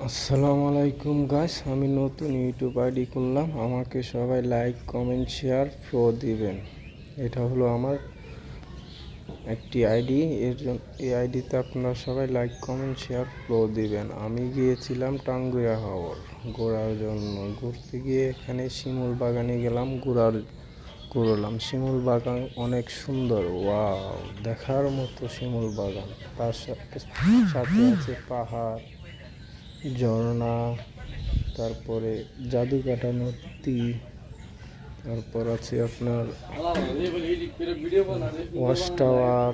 আসসালামু আলাইকুম গাইস, আমি নতুন ইউটিউব আইডি করলাম। আমাকে সবাই লাইক, কমেন্ট, শেয়ার, ফলো দিবেন। এটা হলো আমার একটি আইডি। এই আইডিতে আপনারা সবাই লাইক, কমেন্ট, শেয়ার, ফলো দিবেন। আমি গিয়েছিলাম টাঙ্গুয়া হাওর ঘোরার জন্য। ঘুরতে গিয়ে এখানে শিমুল বাগানে গেলাম, ঘুরলাম। শিমুল বাগান অনেক সুন্দর, ওয়াও, দেখার মতো শিমুল বাগান। তার সাথে আছে পাহাড়, ঝর্ণা, তারপরে জাদুকাটা মূর্তি, তারপর আছে আপনার ওয়াচ টাওয়ার।